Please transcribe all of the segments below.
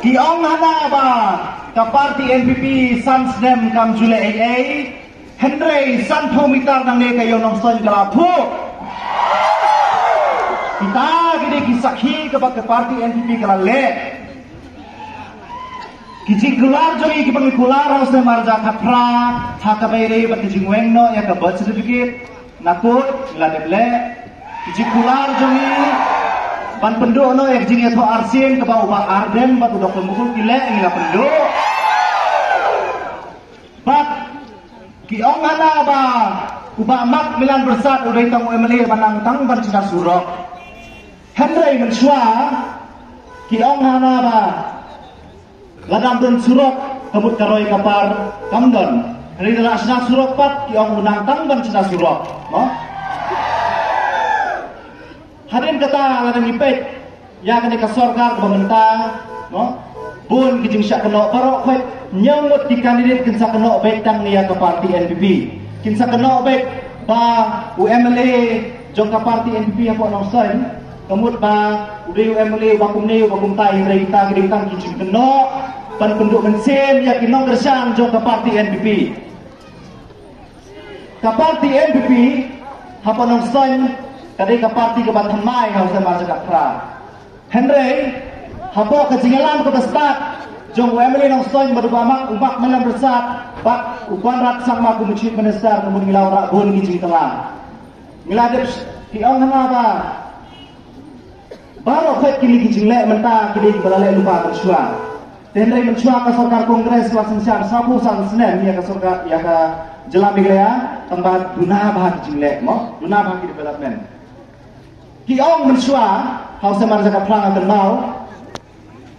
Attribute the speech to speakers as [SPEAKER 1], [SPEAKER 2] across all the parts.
[SPEAKER 1] Kiong hana ba ka party NPP Sansnem kam Jule AA Henry Santomitar nang ne kayo nong son kalapu. Kita gede kisakhi ke party NPP kalale. Kijing kular jogi ki pangikular harus na marja kapra hakabaire bat kijing wengno ya ka birth certificate nakut iladeble kijing kular jogi ban pendu no ya kijing eto arsin ke bau ba arden bat udah pemukul kile ngila pendu bat kiong hana ba uba mak milan bersat udah tang emeli banang tang ban cina surok Henry mensua kiong hana ba ladam dan surok kabut karoi kapar kamdon hari dalam asna surok pat kiong unang tangban cina surok no harin kata ladam ipet ya kene ka sorgar pemerintah no bun kijing syak keno parok kwet nyamut di kandidat kinsa keno betang nia ke parti NPP kinsa keno bet ba UMLA jong ka parti NPP apa nongsoin kemut ba udah UMLA bakum ne bakum tai kita gidang kijing keno pan penduk mensen ya kinong kerjaan jong ke parti NPP. Ke parti NPP hapa nongson kadai ke parti ke Bantamai hausa marja kapra. Henry hapa ke Jingalam ke Bestat jong Emily nongson berbamak ubak malam bersat bak upan rat sang maku mucit menestar kemudian ngilau rak bun kijing telah. Ngiladep kiong hana ba baru fet kili kijing lek mentah kili balale lupa bersua. Henry mencua ke sorkar kongres kelas sensiar sapu sang senem ya ke sorkar ya ke jelam ya tempat guna bahan jinglek mo guna bahan development kiong mencua hausa marja ka prang kenal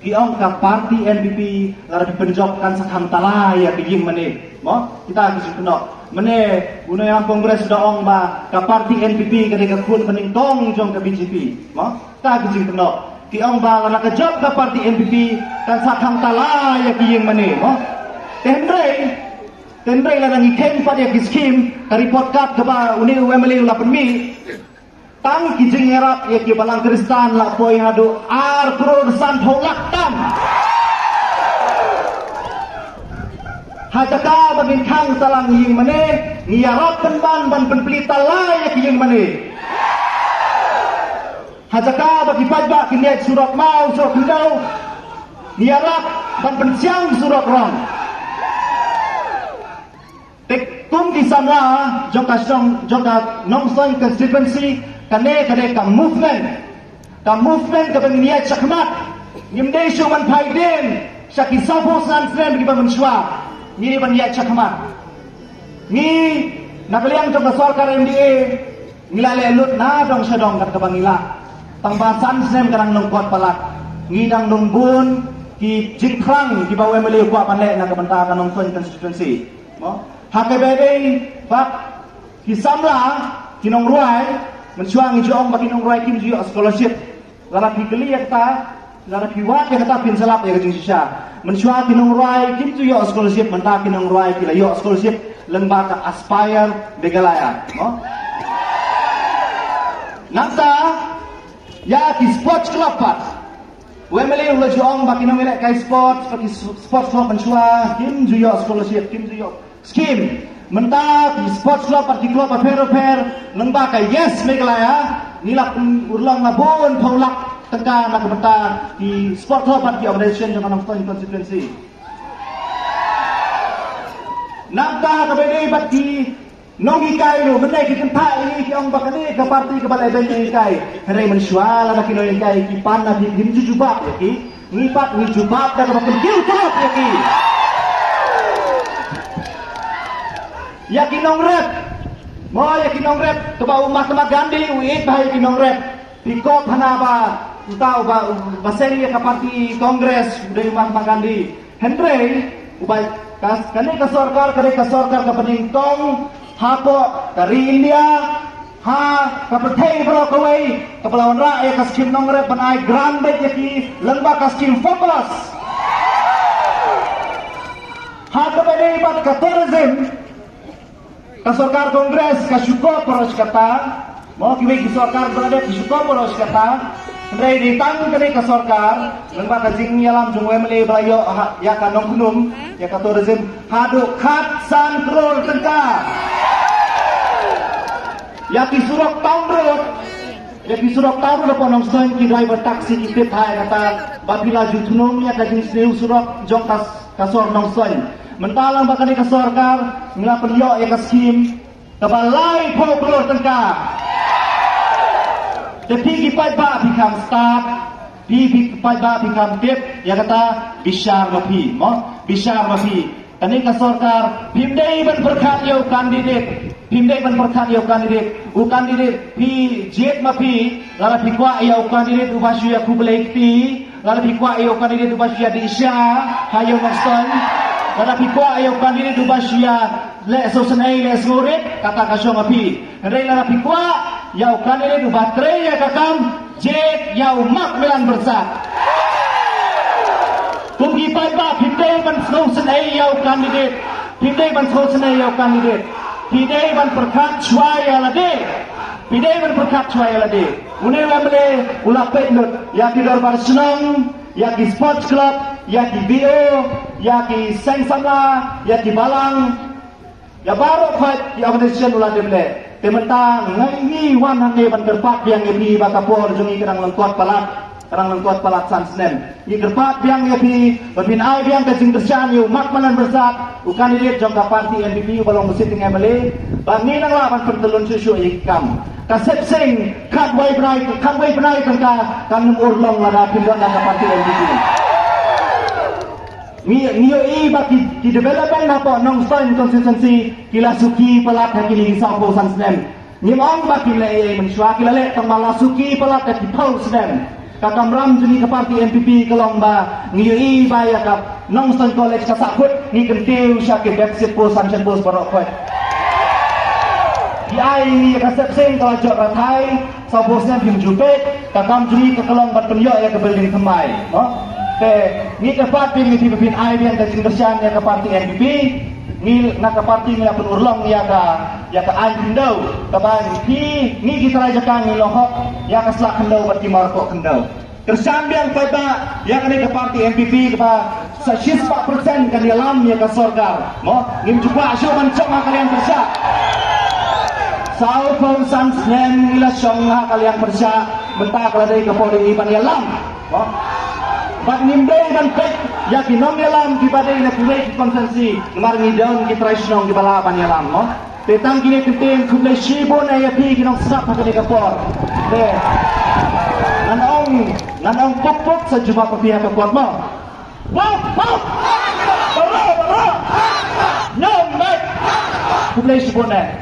[SPEAKER 1] kiong ka parti NPP lara dipenjokkan sakam tala ya kijing mene mo kita kijing keno mene guna yang kongres daong ba ka parti NPP kadai ka kun pening tong jong ke BJP mo ta kijing keno kiong ba lana ka job ka parti NPP kan sakang tala ya kiyeng mane mo Henry lana ngiken pat ya kiskim ka report card ka ba uni UMLA ula penmi tang kijing erap ya ki balang kristan la poi hadu ar pro san holaktam hajaka bagin kang talang yeng mane ngiyarap ban penpelita la ya kiyeng mane hajaka bagi pajak kini surat mau surat hidau niarap dan pensiang surat rong tek tum di sana jongka nongson constituency kane ka movement ka pengniat sakmat ngimdei suman paiden saki sapo san sen bagi pemensua ni pengniat sakmat ni nakaliang jongka sorkar MDA ngilale lut na dong sedong kat kabangila tangbasan senem karang nongkot palak ngidang nongbun ki jikrang di bawah MLA kuat pandai nak kebentar nongson constituency mo hakebede bak ki samla ki nongruai mencuang jong bagi nongruai kim jiyo scholarship lara ki keliat ta lara ki wat ya kata pin salap ya kejing sisa mencuang ki nongruai kim jiyo scholarship mentah ki nongruai ki layo scholarship lembaga aspire degalaya mo nakta ya di sports club pat UMLA ulah juang bagi nama mereka kai sports bagi sports club mencua kim juyo scholarship kim juyo scheme mentah di sports club bagi club aper lembaga yes megalaya nilak ulang labun paulak tekan nak mentah di sports club bagi organisation dengan nongson constituency nakta kabede bagi nongi kai lo menai ki kentai ini ki ong bakane ke parti ke balai ben kai hare mensual ada ki nongi kai ki panna di him jubab ya ki ngipat ni jubab dan bakal kiu terus ya ki ya ki nongrep mo ya ki nongrep ke bau Mahatma Gandhi uit bahai ki nongrep pikop hana ba utau ba baseng ya ke parti kongres dari Mahatma Gandhi Henry ubai kas kane ka sorkar ka peningtong hapo dari India ha kapatay bro kawai kapalawan ra ya kaskim nongre panay grande yaki lengba kaskim focus ha kapatay bat ka tourism ka sorkar kongres ka syuko poros kata mau kiwi ki sorkar berada di syuko poros kata Dari ditang kini ke sorkar, lembak kajing nyalam jungwe meli belayo ya kanong kunum, ya tourism haduk khat san krol tengka. Ya kisurok taunrut, ya kisurok taunrut ponong soin ki driver taksi ki tip hai kata babila jutunum ya kajing sneu surok jong kasor nong soin. Mentalang bakal ke sorkar, ngelapan yo ya kaskim, kabalai po krol tengka. The pigi paiba become start, pigi paiba become tip, ya kata bishar mapi, bishar mapi. Tani ka sorkar, pimdai ban berkat yo kandidat, pimdai ban berkat yo kandidat, u kandidat pi jet mapi, lara pi kwa yo kandidat u basyu ya kubelekti, lara pi kwa yo kandidat u basyu ya disha, hayo makston, lara pi kwa yo kandidat u basyu ya le sosenai le sore, kata kasyo mapi. Rai lara pi kwa yau kandidat baterai ya kakam jet yau mak melan bersat kumki paiba pindai ban snow senai yau kandidat pindai ban snow senai yau kandidat pindai ban perkat cuai alade pindai ban perkat cuai alade une wemble ulapet lut ya di darbar senang ya di sports club ya di bio ya di sengsama ya di balang ya baru fight ya organisasi ulade mele tementang ngai wan hange ban gerpat biang yepi bakapor jungi kerang lengkuat palat sansnen i gerpat biang yepi babin ai biang kajing tersian yu makmanan bersat u kandidat jongka parti NPP balong mesin dengan mele bani nang laban pentelun susu ikam kasep sing kadwai brai tangka kan urlong lada pindon nang parti NPP Mio i baki di development apa nong stoin konsistensi kila suki pelat yang kini sapo sansnen. Nyimong baki le mensyua kila le tangmala suki pelat yang dipau snen. Kakam ram jeni ke parti NPP kelomba mio i baya kap nong stoin college kasakut ni kentiu syakir deficit po sanction po barok kwet. Di ai ni kasep sing kalau jok ratai sapo snen bim jupet kakam jeni ke kelomba penyo ya ke building kemai. Ni ke parti ni pipin ai biang kajing bersian ya ke parti NPP ni nak ke parti ni pun urlong ya ke ai kendau kaban ni kita raja kan ni lohok ya ke selak kendau berti marko kendau kersian biang pada ya ke parti NPP ke 4% kan dalam ya ke sorgar ni juga asyo mancok kalian bersia Sao pun sansnen ila syongha kalian bersia bentak ladai ke poli ban dalam Bak nimbay dan pek ya kinom yalam di badai na kulay konsensi lemar ngidon ki tresnong di balapan yalam mo tetang kini keting kulay shibo na yapi kinong sap hakani kapor de nanong pok sa juma ko pihak kapor mo pok baro no mai kulay shibo na